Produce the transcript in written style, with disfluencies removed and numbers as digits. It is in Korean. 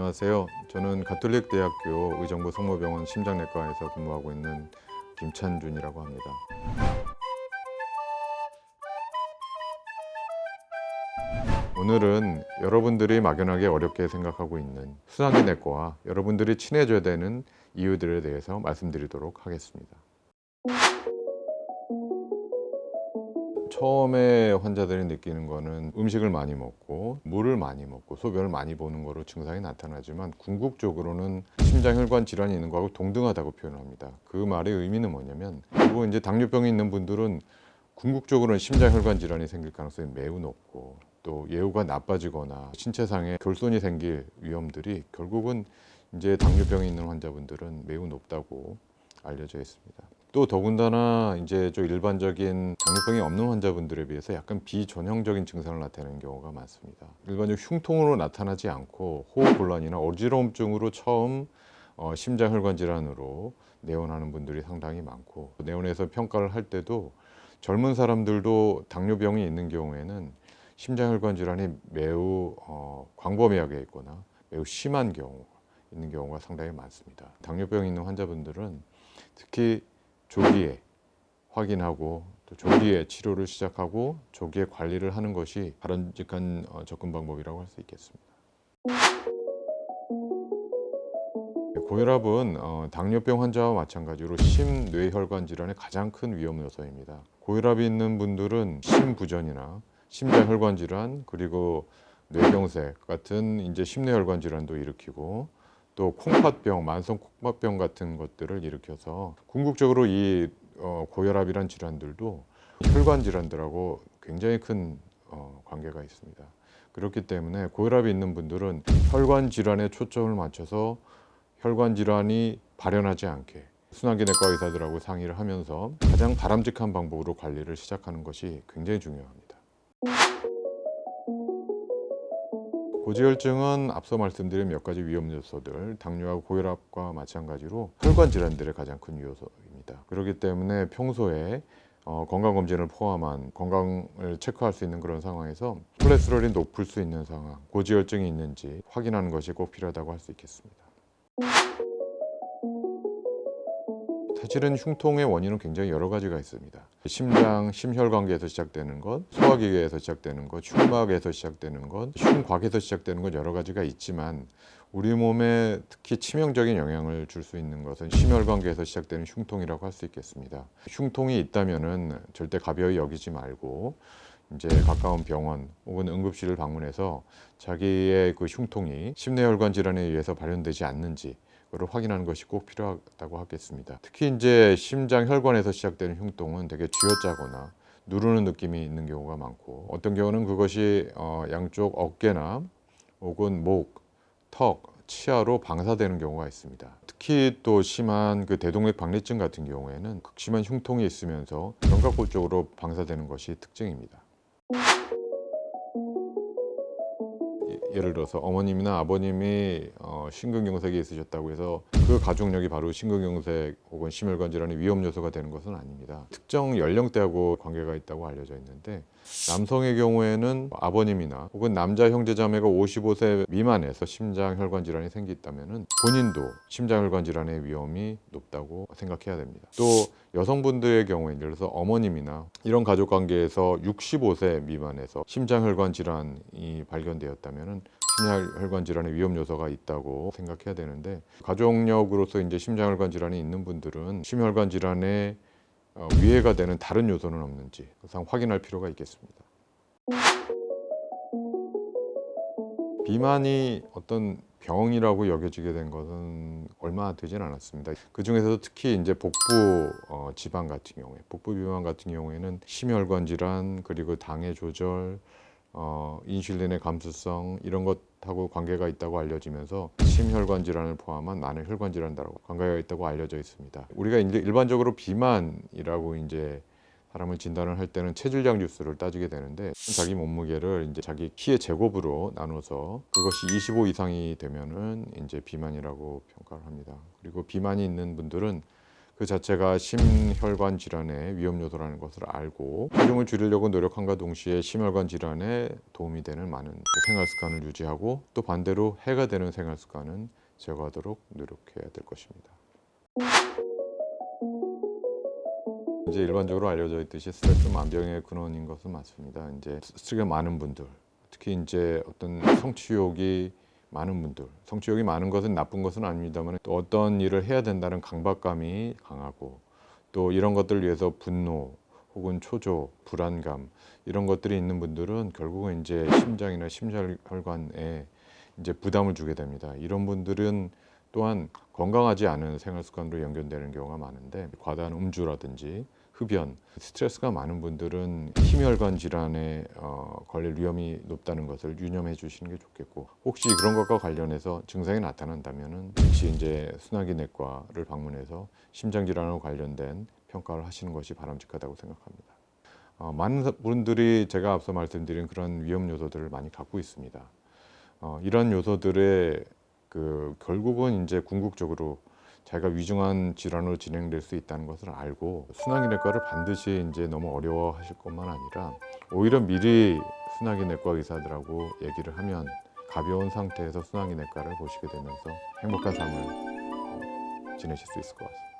안녕하세요. 저는 가톨릭대학교 의정부 성모병원 심장내과에서 근무하고 있는 김찬준이라고 합니다. 오늘은 여러분들이 막연하게 어렵게 생각하고 있는 순환기 내과와 여러분들이 친해져야 되는 이유들에 대해서 말씀드리도록 하겠습니다. 처음에 환자들이 느끼는 거는 음식을 많이 먹고 물을 많이 먹고 소변을 많이 보는 거로 증상이 나타나지만 궁극적으로는 심장혈관 질환이 있는 거하고 동등하다고 표현합니다. 그 말의 의미는 뭐냐면, 그리고 이제 당뇨병이 있는 분들은 궁극적으로는 심장혈관 질환이 생길 가능성이 매우 높고, 또 예후가 나빠지거나 신체상의 결손이 생길 위험들이 결국은 이제 당뇨병이 있는 환자분들은 매우 높다고 알려져 있습니다. 또 더군다나 이제 좀 일반적인 당뇨병이 없는 환자분들에 비해서 약간 비전형적인 증상을 나타내는 경우가 많습니다. 일반적으로 흉통으로 나타나지 않고 호흡곤란이나 어지러움증으로 처음 심장혈관 질환으로 내원하는 분들이 상당히 많고, 내원해서 평가를 할 때도 젊은 사람들도 당뇨병이 있는 경우에는 심장혈관 질환이 매우 광범위하게 있거나 매우 심한 경우 있는 경우가 상당히 많습니다. 당뇨병이 있는 환자분들은 특히 조기에 확인하고 또 조기에 치료를 시작하고 조기에 관리를 하는 것이 바람직한 접근 방법이라고 할 수 있겠습니다. 고혈압은 당뇨병 환자와 마찬가지로 심뇌혈관 질환의 가장 큰 위험 요소입니다. 고혈압이 있는 분들은 심부전이나 심장혈관 질환, 그리고 뇌경색 같은 이제 심뇌혈관 질환도 일으키고, 또 콩팥병, 만성 콩팥병 같은 것들을 일으켜서 궁극적으로 이 고혈압이란 질환들도 혈관 질환들하고 굉장히 큰 관계가 있습니다. 그렇기 때문에 고혈압이 있는 분들은 혈관 질환에 초점을 맞춰서 혈관 질환이 발현하지 않게 순환기 내과 의사들하고 상의를 하면서 가장 바람직한 방법으로 관리를 시작하는 것이 굉장히 중요합니다. 고지혈증은 앞서 말씀드린 몇 가지 위험 요소들, 당뇨하고 고혈압과 마찬가지로 혈관 질환들의 가장 큰 요소입니다. 그렇기 때문에 평소에 건강검진을 포함한 건강을 체크할 수 있는 그런 상황에서 콜레스테롤이 높을 수 있는 상황, 고지혈증이 있는지 확인하는 것이 꼭 필요하다고 할 수 있겠습니다. 사실은 흉통의 원인은 굉장히 여러 가지가 있습니다. 심장, 심혈관계에서 시작되는 것, 소화기계에서 시작되는 것, 흉막에서 시작되는 것, 흉곽에서 시작되는 것, 여러 가지가 있지만 우리 몸에 특히 치명적인 영향을 줄 수 있는 것은 심혈관계에서 시작되는 흉통이라고 할 수 있겠습니다. 흉통이 있다면은 절대 가벼이 여기지 말고 이제 가까운 병원 혹은 응급실을 방문해서 자기의 그 흉통이 심뇌혈관 질환에 의해서 발현되지 않는지 를 확인하는 것이 꼭 필요하다고 하겠습니다. 특히 이제 심장 혈관에서 시작되는 흉통은 되게 쥐어짜거나 누르는 느낌이 있는 경우가 많고, 어떤 경우는 그것이 양쪽 어깨나 혹은 목, 턱, 치아로 방사되는 경우가 있습니다. 특히 또 심한 그 대동맥 박리증 같은 경우에는 극심한 흉통이 있으면서 견갑골 쪽으로 방사되는 것이 특징입니다. 예를 들어서 어머님이나 아버님이 심근경색이 있으셨다고 해서 그 가족력이 바로 심근경색 혹은 심혈관 질환의 위험 요소가 되는 것은 아닙니다. 특정 연령대하고 관계가 있다고 알려져 있는데, 남성의 경우에는 아버님이나 혹은 남자 형제자매가 55세 미만에서 심장혈관 질환이 생겼다면 본인도 심장혈관 질환의 위험이 높다고 생각해야 됩니다. 또 여성분들의 경우에 예를 들어서 어머님이나 이런 가족 관계에서 65세 미만에서 심장혈관 질환이 발견되었다면 심장혈관 질환의 위험 요소가 있다고 생각해야 되는데, 가족력으로서 이제 심장혈관 질환이 있는 분들은 심혈관 질환에 위해가 되는 다른 요소는 없는지 항상 확인할 필요가 있겠습니다. 비만이 어떤 병이라고 여겨지게 된 것은 얼마 되진 않았습니다. 그 중에서도 특히 이제 복부 지방 같은 경우에, 복부 비만 같은 경우에는 심혈관 질환, 그리고 당의 조절, 인슐린의 감수성, 이런 것하고 관계가 있다고 알려지면서 심혈관 질환을 포함한 많은 혈관 질환들하고 관계가 있다고 알려져 있습니다. 우리가 이제 일반적으로 비만이라고 이제 사람을 진단을 할 때는 체질량 지수를 따지게 되는데, 자기 몸무게를 이제 자기 키의 제곱으로 나눠서 그것이 25 이상이 되면은 이제 비만이라고 평가를 합니다. 그리고 비만이 있는 분들은 그 자체가 심혈관 질환의 위험 요소라는 것을 알고 체중을 줄이려고 노력함과 동시에 심혈관 질환에 도움이 되는 많은 생활 습관을 유지하고 또 반대로 해가 되는 생활 습관은 제거하도록 노력해야 될 것입니다. 이제 일반적으로 알려져 있듯이 스트레스 만병의 근원인 것은 맞습니다. 이제 스트레스가 많은 분들, 특히 이제 어떤 성취욕이 많은 분들, 성취욕이 많은 것은 나쁜 것은 아닙니다만 또 어떤 일을 해야 된다는 강박감이 강하고 또 이런 것들을 위해서 분노 혹은 초조, 불안감 이런 것들이 있는 분들은 결국은 이제 심장이나 심혈관에 이제 부담을 주게 됩니다. 이런 분들은 또한 건강하지 않은 생활 습관으로 연결되는 경우가 많은데 과다한 음주라든지 흡연, 스트레스가 많은 분들은 심혈관 질환에 걸릴 위험이 높다는 것을 유념해 주시는 게 좋겠고 혹시 그런 것과 관련해서 증상이 나타난다면은 즉시 이제 순환기 내과를 방문해서 심장 질환과 관련된 평가를 하시는 것이 바람직하다고 생각합니다. 많은 분들이 제가 앞서 말씀드린 그런 위험 요소들을 많이 갖고 있습니다. 이런 요소들의 결국은 이제 궁극적으로 자기가 위중한 질환으로 진행될 수 있다는 것을 알고 순환기내과를 반드시 이제 너무 어려워하실 것만 아니라 오히려 미리 순환기내과 의사들하고 얘기를 하면 가벼운 상태에서 순환기내과를 보시게 되면서 행복한 삶을 지내실 수 있을 것 같습니다.